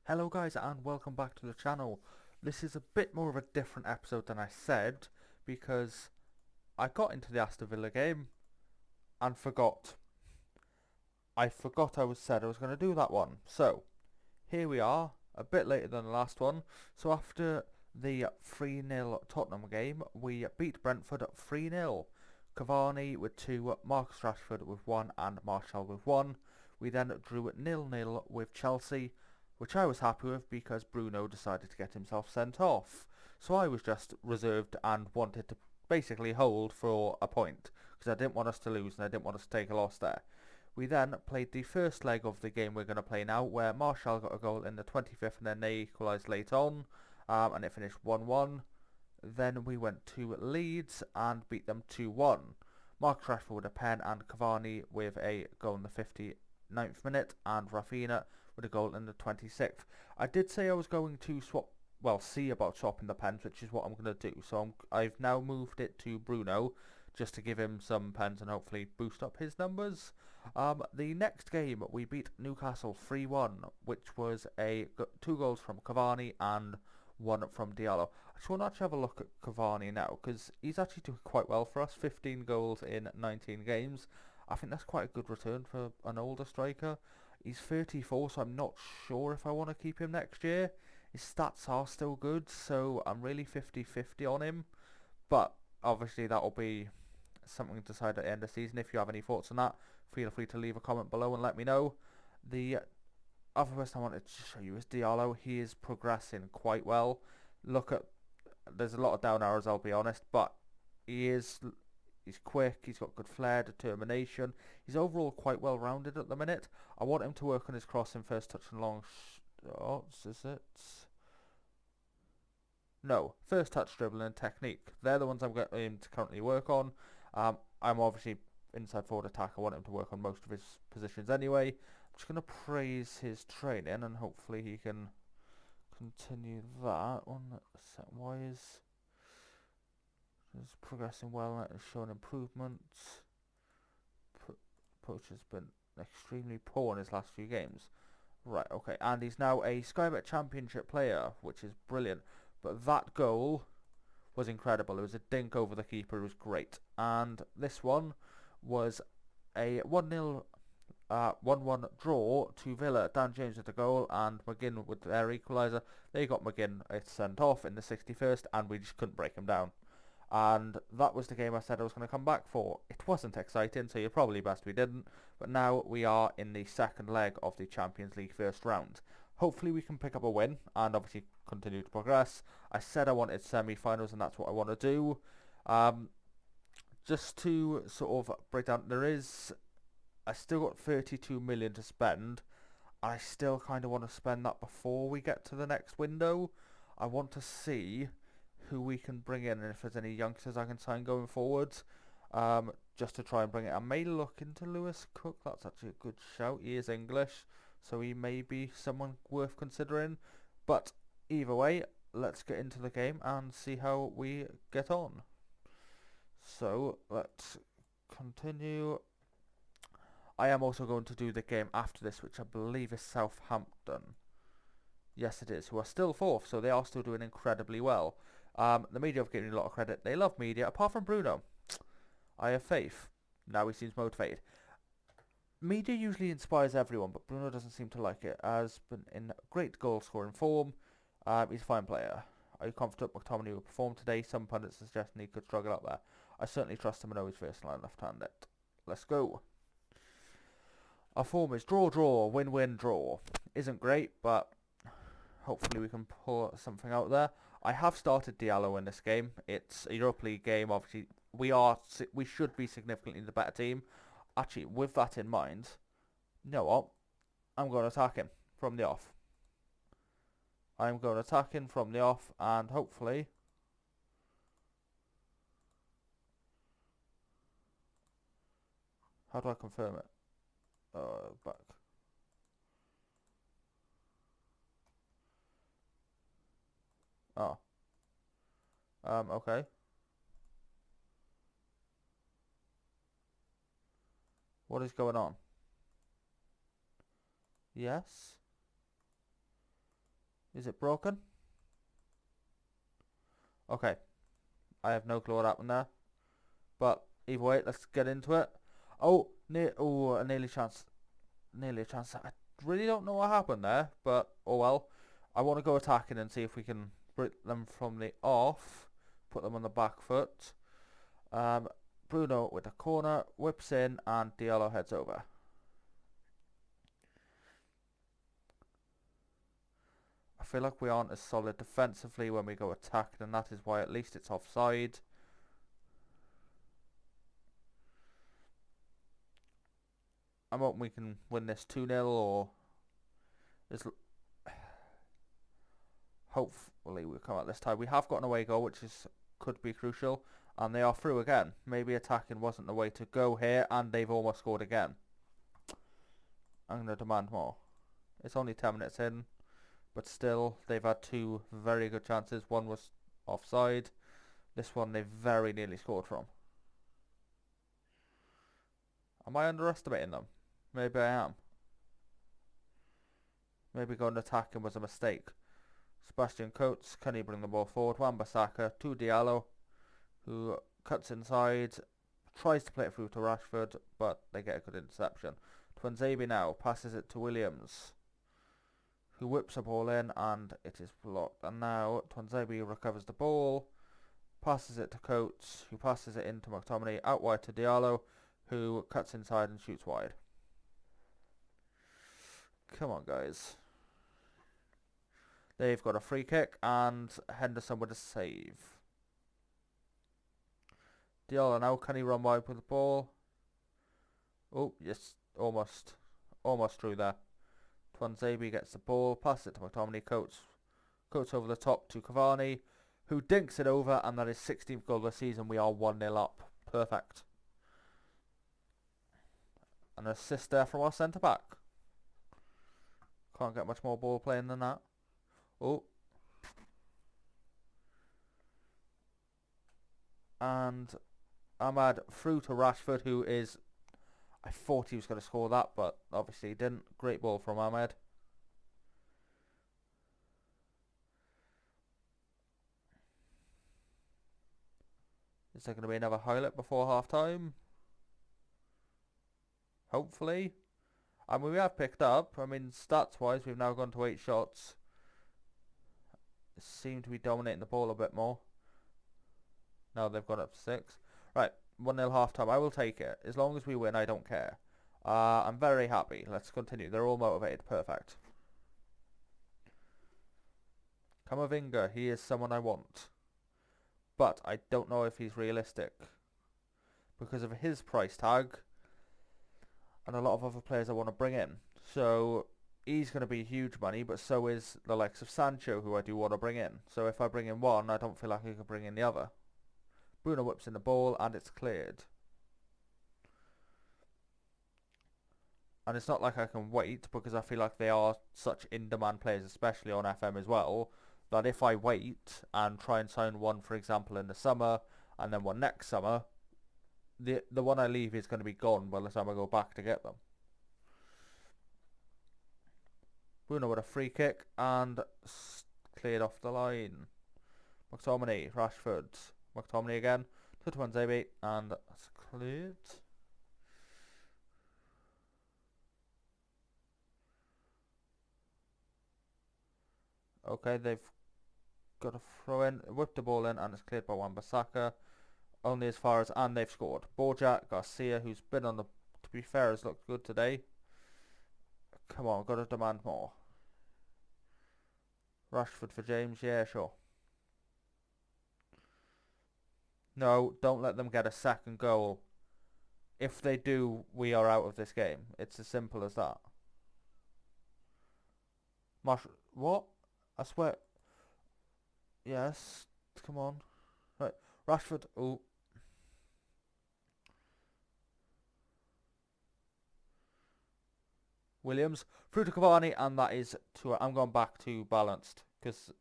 Hello guys and welcome back to the channel. This is a bit more of a different episode than I said because I got into the Aston Villa game and forgot. I forgot I was going to do that one. So here we are, a bit later than the last one. So after the 3-0 Tottenham game, we beat Brentford 3-0. Cavani with 2, Marcus Rashford with 1 and Martial with 1. We then drew at 0-0 with Chelsea, which I was happy with because Bruno decided to get himself sent off. So I was just reserved and wanted to basically hold for a point because I didn't want us to lose and I didn't want us to take a loss there. We then played the first leg of the game we're going to play now, where Martial got a goal in the 25th and then they equalised late on, and it finished 1-1. Then we went to Leeds and beat them 2-1. Marcus Rashford with a pen and Cavani with a goal in the 59th minute and Rafinha with a goal in the 26th. I did say I was going to see about swapping the pens, which is what I'm going to do. So I've now moved it to Bruno just to give him some pens and hopefully boost up his numbers. The next game we beat Newcastle 3-1, which was 2 goals from Cavani and 1 from Diallo. I just want to actually have a look at Cavani now because he's actually doing quite well for us. 15 goals in 19 games. I think that's quite a good return for an older striker. He's 34, so I'm not sure if I want to keep him next year. His stats are still good, so I'm really 50-50 on him. But obviously that'll be something to decide at the end of the season. If you have any thoughts on that, feel free to leave a comment below and let me know. The other person I wanted to show you is Diallo. He is progressing quite well. There's a lot of down arrows, I'll be honest, but he's quick, he's got good flair, determination. He's overall quite well rounded at the minute. I want him to work on his crossing, first touch and long shots, is it? No, first touch, dribbling and technique. They're the ones I'm going to currently work on. I'm obviously inside forward attack. I want him to work on most of his positions anyway. I'm just going to praise his training and hopefully he can continue that. On set wise, is progressing well and showing improvements. Approach has been extremely poor in his last few games. Right, okay, and he's now a Sky Bet Championship player, which is brilliant. But that goal was incredible. It was a dink over the keeper. It was great. And this one was a 1-0, 1-1 draw to Villa. Dan James with the goal and McGinn with their equaliser. They got McGinn sent off in the 61st and we just couldn't break him down. And that was the game I said I was going to come back for. It wasn't exciting, so you're probably best we didn't. But now we are in the second leg of the Champions League first round. Hopefully we can pick up a win and obviously continue to progress. I said I wanted semi-finals and that's what I want to do. Just to sort of break down, I still got 32 million to spend. I still kind of want to spend that before we get to the next window. I want to see who we can bring in and if there's any youngsters I can sign going forward, just to try and bring it. I may look into Lewis Cook. That's actually a good shout. He is English, so he may be someone worth considering. But either way, let's get into the game and see how we get on. So let's continue. I am also going to do the game after this, which I believe is Southampton. Yes, it is. Who are still fourth, so they are still doing incredibly well. The media have given me a lot of credit. They love media, apart from Bruno. I have faith. Now he seems motivated. Media usually inspires everyone, but Bruno doesn't seem to like it. Has been in great goal-scoring form. He's a fine player. Are you confident McTominay will perform today? Some pundits suggesting he could struggle up there. I certainly trust him and know he's versatile left-handed. Let's go. Our form is draw, win, draw. Isn't great, but hopefully we can pull something out there. I have started Diallo in this game. It's a Europa League game. Obviously, we should be significantly the better team. Actually, with that in mind, you know what? I'm going to attack him from the off. I'm going to attack him from the off, and hopefully, how do I confirm it? Back. Oh. Okay. What is going on? Yes. Is it broken? Okay. I have no clue what happened there. But either way, let's get into it. Oh, a nearly chance. Nearly a chance. I really don't know what happened there, but oh well. I want to go attacking and see if we can break them from the off. Put them on the back foot. Bruno with the corner, whips in, and Diallo heads over. I feel like we aren't as solid defensively when we go attacking, and that is why at least it's offside. I'm hoping we can win this 2-0 or hopefully we'll come out this time. We have got an away goal, which could be crucial, and they are through again. Maybe attacking wasn't the way to go here, and they've almost scored again. I'm going to demand more. It's only 10 minutes in, but still, they've had two very good chances. One was offside. This one they very nearly scored from. Am I underestimating them? Maybe I am. Maybe going attacking was a mistake. Sebastian Coates, can he bring the ball forward? Wan-Bissaka to Diallo, who cuts inside, tries to play it through to Rashford, but they get a good interception. Tuanzebe now passes it to Williams, who whips the ball in, and it is blocked. And now Tuanzebe recovers the ball, passes it to Coates, who passes it into McTominay, out wide to Diallo, who cuts inside and shoots wide. Come on, guys. They've got a free kick, and Henderson with a save. Diallo now, can he run wide with the ball? Oh, yes, almost through there. Tuanzebe gets the ball, passes it to McTominay, Coates over the top to Cavani, who dinks it over, and that is 16th goal of the season. We are 1-0 up. Perfect. An assist there from our centre-back. Can't get much more ball playing than that. Oh. And Ahmad through to Rashford, who is... I thought he was going to score that, but obviously he didn't. Great ball from Ahmed. Is there going to be another highlight before half-time? Hopefully. I mean, we have picked up. I mean, stats-wise, we've now gone to 8 shots. Seem to be dominating the ball a bit more. Now they've gone up to 6. Right, 1-0 half-time. I will take it. As long as we win, I don't care. I'm very happy. Let's continue. They're all motivated. Perfect. Camavinga, he is someone I want. But I don't know if he's realistic. Because of his price tag and a lot of other players I want to bring in. So he's going to be huge money, but so is the likes of Sancho, who I do want to bring in. So if I bring in one, I don't feel like I can bring in the other. Bruno whips in the ball, and it's cleared. And it's not like I can wait, because I feel like they are such in-demand players, especially on FM as well, that if I wait and try and sign one, for example, in the summer, and then one next summer, the one I leave is going to be gone by the time I go back to get them. Bruno with a free kick, and cleared off the line. McTominay, Rashford, McTominay again, to Tuanzebe, and that's cleared. Okay, they've got a throw in, whipped the ball in, and it's cleared by Wan-Bissaka. Only as far as, and they've scored. Borja Garcia, who's been on the, to be fair, has looked good today. Come on, got to demand more. Rashford for James, yeah, sure. No, don't let them get a second goal. If they do, we are out of this game. It's as simple as that. What? I swear. Yes, come on. Right, Rashford, oh. Williams through to Cavani, and that is to. I'm going back to balanced because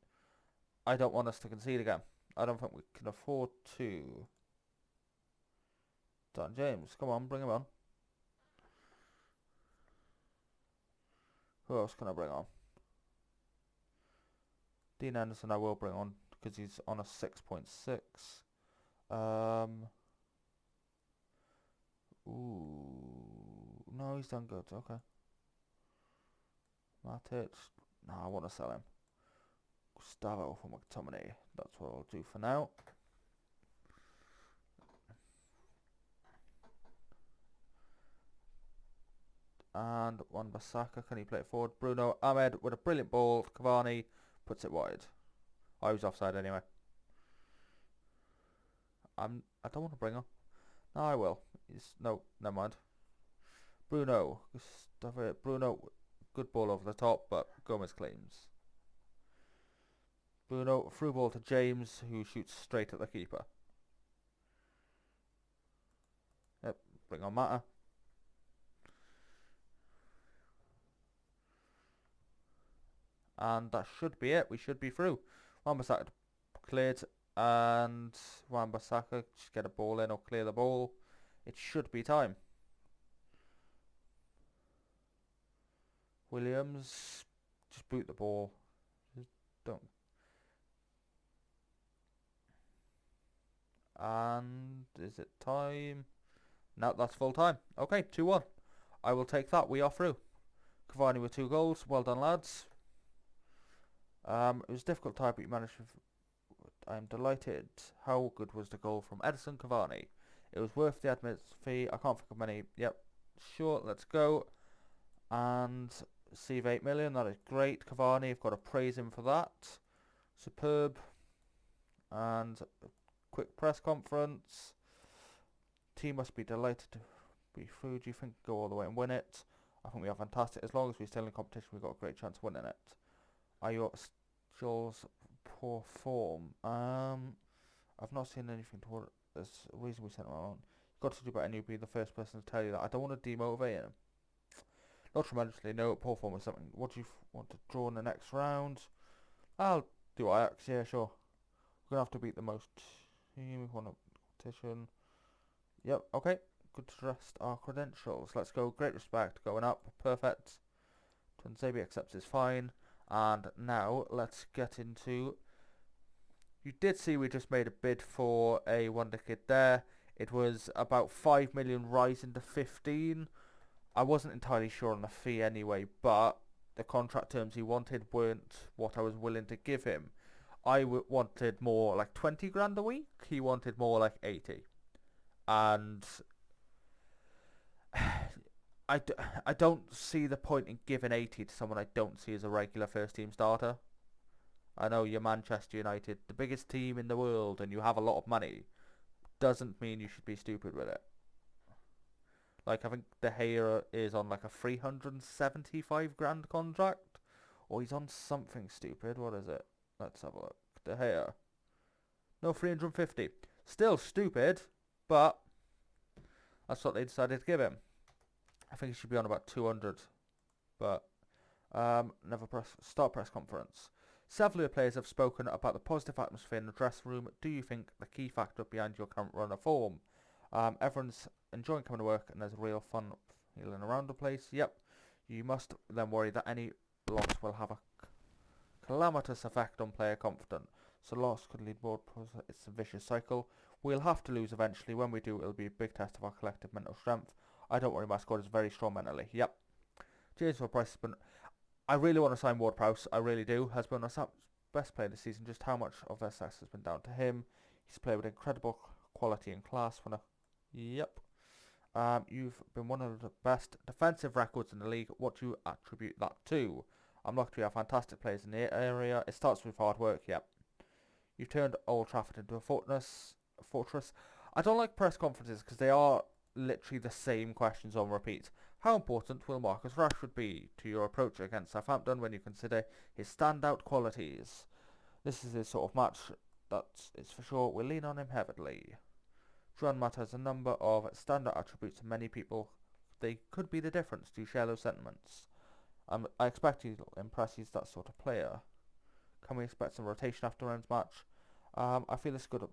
I don't want us to concede again. I don't think we can afford to. Dan James, come on, bring him on. Who else can I bring on? Dean Anderson I will bring on because he's on a 6.6. Ooh, no, he's done good. Okay. Matic. No, I want to sell him. Gustavo for McTominay. That's what I'll do for now. And Wan-Bissaka, can he play it forward? Bruno Ahmed with a brilliant ball. Cavani puts it wide. I was offside anyway. I don't want to bring on. No, I will. No, never mind. Bruno. Bruno, good ball over the top, but Gomez claims. Bruno, through ball to James, who shoots straight at the keeper. Yep, bring on Mata. And that should be it. We should be through. Wan-Bissaka cleared, and Wan-Bissaka just get a ball in or clear the ball. It should be time. Williams, just boot the ball. Just don't. And is it time? No, that's full time. Okay, 2-1. I will take that. We are through. Cavani with 2 goals. Well done, lads. It was a difficult time, but you managed to... I'm delighted. How good was the goal from Edison Cavani? It was worth the admin fee. I can't think of many. Yep. Sure, let's go. And save 8 million. That is great. Cavani, I've got to praise him for that. Superb. And a quick press conference. Team must be delighted to be through. Do you think go all the way and win it? I think we are fantastic. As long as we're still in competition, we've got a great chance of winning it. Are your Jules poor form? I've not seen anything toward. There's a reason we sent him around. You've got to do better, and you'll be the first person to tell you that. I don't want to demotivate him. Not tremendously. No, poor form is something. What do you want to draw in the next round? I'll do Ajax. Yeah, sure. We're gonna have to beat the most team. We want a competition. Yep. Okay. Good to trust our credentials. Let's go. Great respect. Going up. Perfect. Tunzebi accepts his fine. And now let's get into... You did see we just made a bid for a wonder kid there. It was about 5 million rising to 15. I wasn't entirely sure on the fee anyway, but the contract terms he wanted weren't what I was willing to give him. I wanted more like 20 grand a week. He wanted more like 80. And... I don't see the point in giving 80 to someone I don't see as a regular first team starter. I know you're Manchester United, the biggest team in the world, and you have a lot of money. Doesn't mean you should be stupid with it. Like, I think De Gea is on like a 375 grand contract. Or he's on something stupid. What is it? Let's have a look. De Gea. No, 350. Still stupid, but that's what they decided to give him. I think he should be on about 200. But, start press conference. Several players have spoken about the positive atmosphere in the dressing room. Do you think the key factor behind your current run of form? Everyone's enjoying coming to work and there's real fun feeling around the place. Yep. You must then worry that any loss will have a calamitous effect on player confidence. So loss could lead more. It's a vicious cycle. We'll have to lose eventually. When we do, it'll be a big test of our collective mental strength. I don't worry, my squad is very strong mentally. Yep. James Ward-Prowse has been... I really want to sign Ward-Prowse. I really do. Has been our best player this season. Just how much of their success has been down to him. He's played with incredible quality and class. Yep. You've been one of the best defensive records in the league. What do you attribute that to? I'm lucky we have fantastic players in the area. It starts with hard work. Yep. You've turned Old Trafford into a fortress. I don't like press conferences because they are literally the same questions on repeat. How important will Marcus Rashford be to your approach against Southampton when you consider his standout qualities? This is his sort of match, that is for sure. We'll lean on him heavily. Juan Mata has a number of standout attributes to many people. They could be the difference. Do you share those sentiments? I expect he'll impress. He's that sort of player. Can we expect some rotation after round's match? I feel it's good.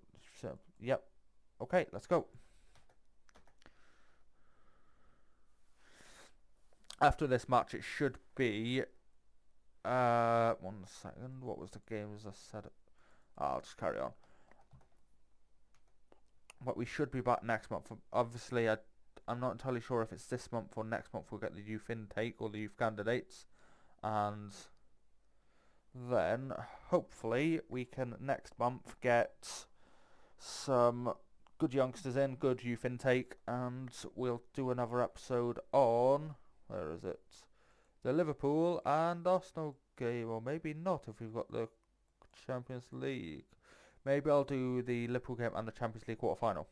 Yep. Okay, let's go. After this match, it should be 1 second. What was the games I said? I'll just carry on. But we should be back next month. Obviously, I'm not entirely sure if it's this month or next month we'll get the youth intake or the youth candidates. And then, hopefully, we can next month get some good youngsters in, good youth intake, and we'll do another episode on, where is it? The Liverpool and Arsenal game, or maybe not if we've got the Champions League. Maybe I'll do the Liverpool game and the Champions League quarter-final.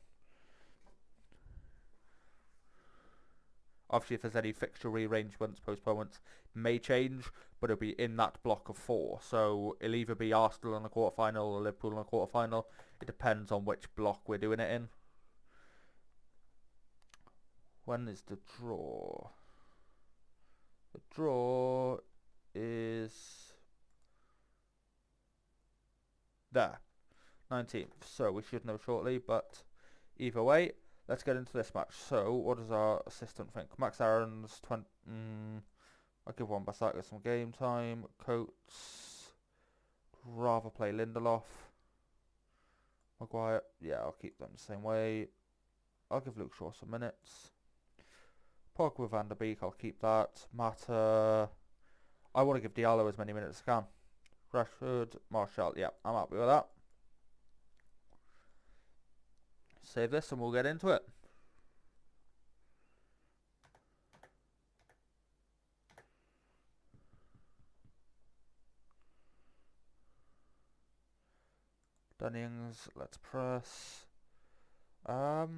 Obviously, if there's any fixture rearrangements, postponements, may change, but it'll be in that block of 4. So it'll either be Arsenal in a quarter-final or Liverpool in a quarter-final. It depends on which block we're doing it in. When is the draw? The draw is there, 19th. So we should know shortly, but either way, let's get into this match. So, what does our assistant think? Max Aaron's 20... I'll give one Basaka some game time. Coates. Rather play Lindelof. Maguire. Yeah, I'll keep them the same way. I'll give Luke Shaw some minutes. Pogba, Van der Beek, I'll keep that. Mata. I want to give Diallo as many minutes as I can. Rashford, Martial. Yeah, I'm happy with that. Save this and we'll get into it. Dunnings, let's press. Right.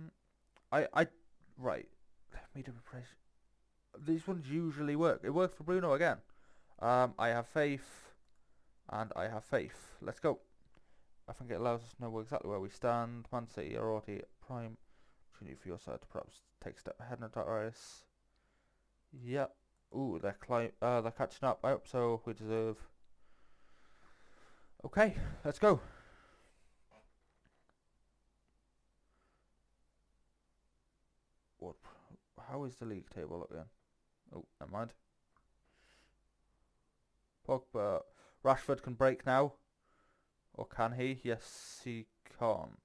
Medium press. These ones usually work. It worked for Bruno again. I have faith, and I have faith. Let's go. I think it allows us to know exactly where we stand. Man City are already at prime opportunity for your side to perhaps take a step ahead in the race. Yep. Ooh, they're catching up. I hope so. We deserve. Okay, let's go. What? How is the league table looking? Oh, never mind. Pogba. Rashford can break now. Or can he? Yes, he can't.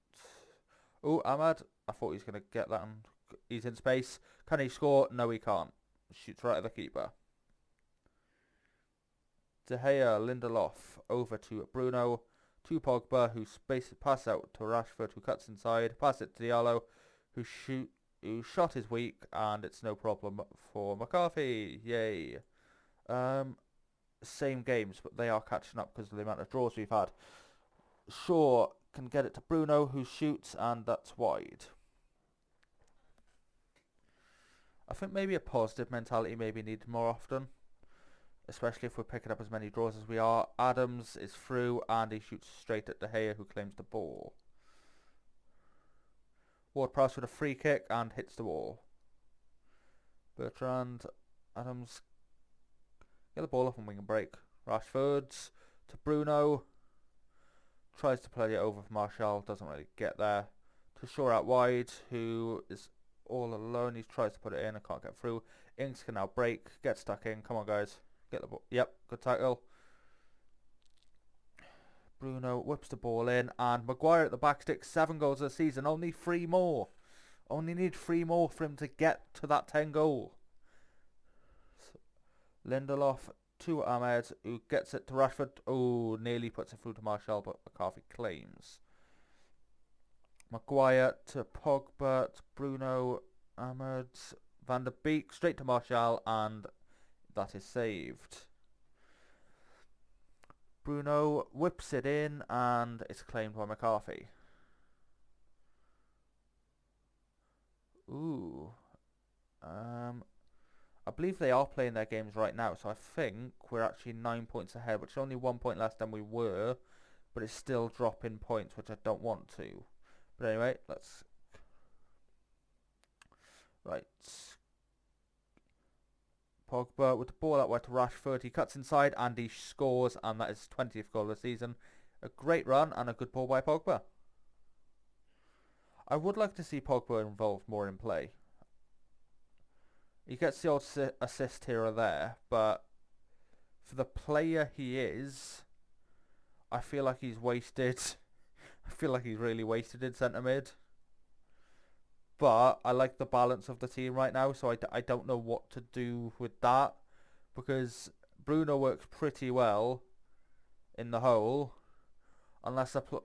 Oh, Ahmad. I thought he was going to get that. And he's in space. Can he score? No, he can't. Shoots right at the keeper. De Gea, Lindelof. Over to Bruno. To Pogba, who pass out to Rashford, who cuts inside. Pass it to Diallo, who shot his weak, and it's no problem for McCarthy. Yay. Same games, but they are catching up because of the amount of draws we've had. Shaw can get it to Bruno, who shoots, and that's wide. I think maybe a positive mentality may be needed more often, especially if we're picking up as many draws as we are. Adams is through, and he shoots straight at De Gea, who claims the ball. Ward-Prowse with a free kick and hits the wall. Bertrand, Adams, get the ball up and we can break. Rashford to Bruno. Tries to play it over for Martial, doesn't really get there. To Shaw out wide, who is all alone. He tries to put it in, I can't get through. Ings can now break, get stuck in. Come on, guys. Get the ball. Yep, good tackle. Bruno whips the ball in, and Maguire at the back stick. 7 goals a season, only 3 more. Only need 3 more for him to get to that 10 goal. So, Lindelof to Ahmed, who gets it to Rashford. Oh, nearly puts it through to Martial, but McCarthy claims. Maguire to Pogba, to Bruno, Ahmed, Van der Beek, straight to Martial, and that is saved. Bruno whips it in, and it's claimed by McCarthy. Ooh. I believe they are playing their games right now, so I think we're actually 9 points ahead, which is only 1 point less than we were, but it's still dropping points, which I don't want to. But anyway, let's... Right. Pogba with the ball out wide to Rashford. He cuts inside and he scores, and that is his 20th goal of the season. A great run and a good ball by Pogba. I would like to see Pogba involved more in play. He gets the odd assist here or there, but For the player he is, I feel like he's wasted. I feel like he's really wasted in centre mid. But I like the balance of the team right now, so I don't know what to do with that. Because Bruno works pretty well in the hole. Unless I put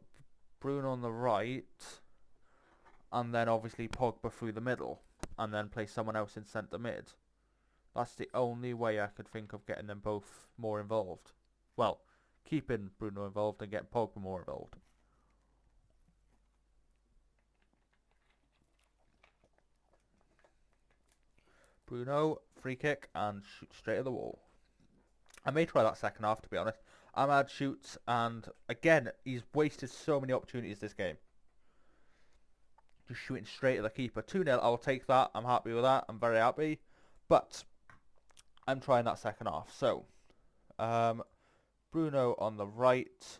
Bruno on the right. And then obviously Pogba through the middle. And then play someone else in centre mid. That's the only way I could think of getting them both more involved. Well, keeping Bruno involved and getting Pogba more involved. Bruno, free kick and shoot straight at the wall. I may try that second half, to be honest. Ahmad shoots, and again, he's wasted so many opportunities this game. Just shooting straight at the keeper. 2-0, I'll take that. I'm happy with that. I'm very happy. But I'm trying that second half. So, Bruno on the right.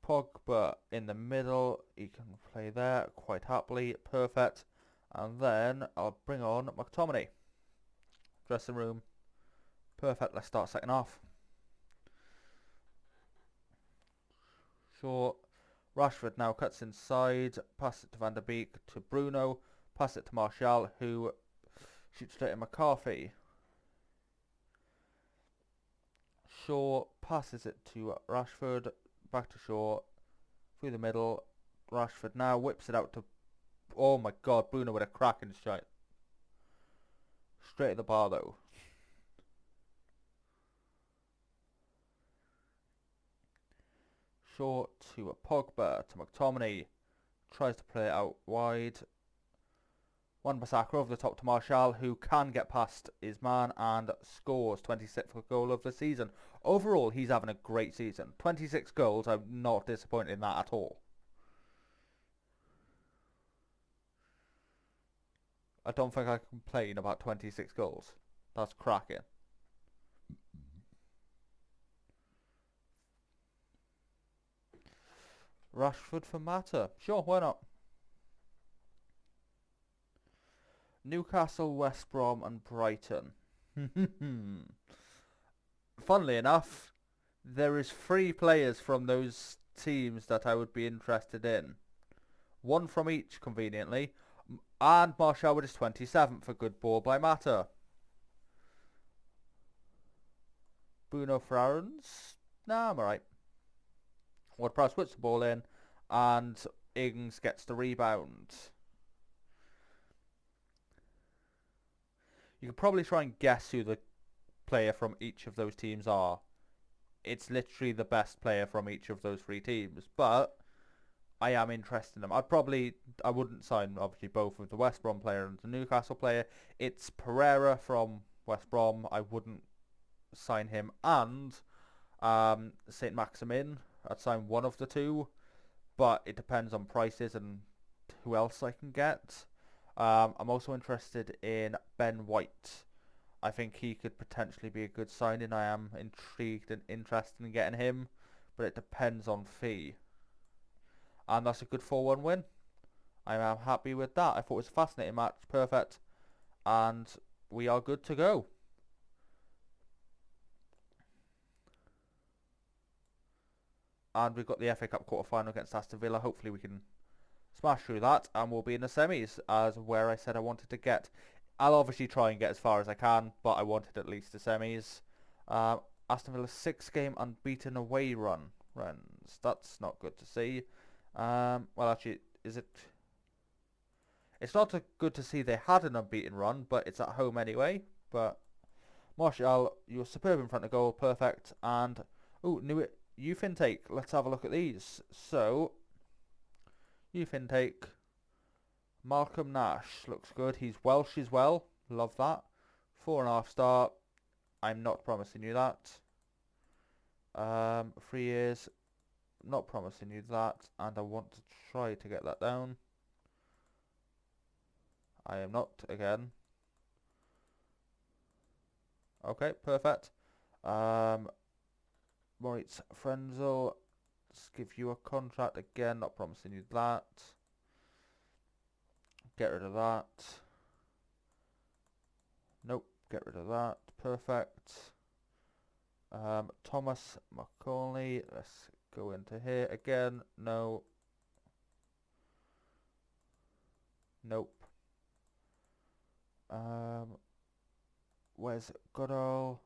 Pogba in the middle. He can play there quite happily. Perfect. And then I'll bring on McTominay. Dressing room. Perfect. Let's start second half. Short. Rashford now cuts inside. Pass it to Van der Beek to Bruno. Pass it to Martial, who shoots straight at McCarthy. Shaw passes it to Rashford. Back to Shaw. Through the middle. Rashford now whips it out to... Oh my god, Bruno with a cracking shot. Straight at the bar though. Short to a Pogba, to McTominay. Tries to play it out wide. Wan-Bissaka over the top to Martial, who can get past his man and scores 26th goal of the season. Overall, he's having a great season. 26 goals, I'm not disappointed in that at all. I don't think I can complain about 26 goals. That's cracking. Rashford for Mata. Sure, why not? Newcastle, West Brom and Brighton. Funnily enough, there is 3 players from those teams that I would be interested in. 1 from each, conveniently. And Martial with his 27th, a good ball by Mata. Bruno Fernandes. Nah, I'm alright. Ward-Prowse puts the ball in, and Ings gets the rebound. You could probably try and guess who the player from each of those teams are. It's literally the best player from each of those 3 teams, but I am interested in them. I wouldn't sign, obviously, both of the West Brom player and the Newcastle player. It's Pereira from West Brom. I wouldn't sign him. And St. Maximin. I'd sign one of the 2, but it depends on prices and who else I can get. I'm also interested in Ben White. I think he could potentially be a good signing. I am intrigued and interested in getting him, but it depends on fee. And that's a good 4-1 win. I am happy with that. I thought it was a fascinating match. Perfect. And we are good to go. And we've got the FA Cup quarter-final against Aston Villa. Hopefully we can smash through that and we'll be in the semis, as where I said I wanted to get. I'll obviously try and get as far as I can, but I wanted at least the semis. Aston Villa's 6-game unbeaten away runs. That's not good to see. Well, actually, is it? It's not good to see they had an unbeaten run, but it's at home anyway. But Martial, you're superb in front of goal, perfect. And new youth intake. Let's have a look at these. So, youth intake. Malcolm Nash looks good. He's Welsh as well. Love that. 4.5 star. I'm not promising you that. 3 years. Not promising you that. And I want to try to get that down. I am not again. Okay, perfect. Moritz Frenzel. Let's give you a contract again. Not promising you that. Get rid of that. Nope, get rid of that. Perfect. Thomas McCauley. Let's go into here again. No. Nope. Where's Goodall?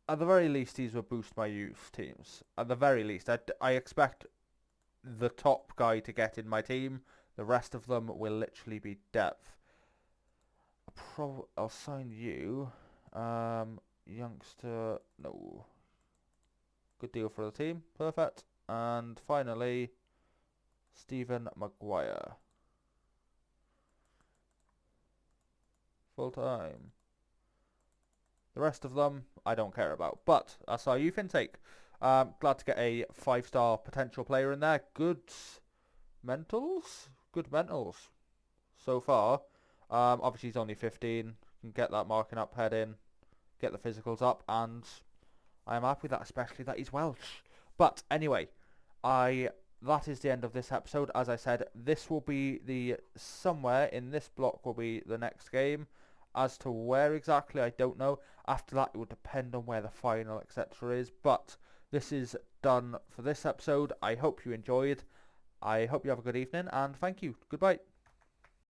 At the very least, these will boost my youth teams. At the very least, I expect the top guy to get in my team. The rest of them will literally be depth. I'll sign you. Youngster, no. Good deal for the team. Perfect. And finally, Stephen Maguire. Full time. The rest of them, I don't care about. But that's our youth intake. Glad to get a 5-star potential player in there. Good mentals? Good mentals so far. Obviously, he's only 15. Can get that marking up head in. Get the physicals up. And I am happy with that, especially that he's Welsh. But anyway, that is the end of this episode. As I said, this will be somewhere in this block will be the next game. As to where exactly, I don't know. After that, it will depend on where the final, etc. is. But this is done for this episode. I hope you enjoyed. I hope you have a good evening, and thank you. Goodbye.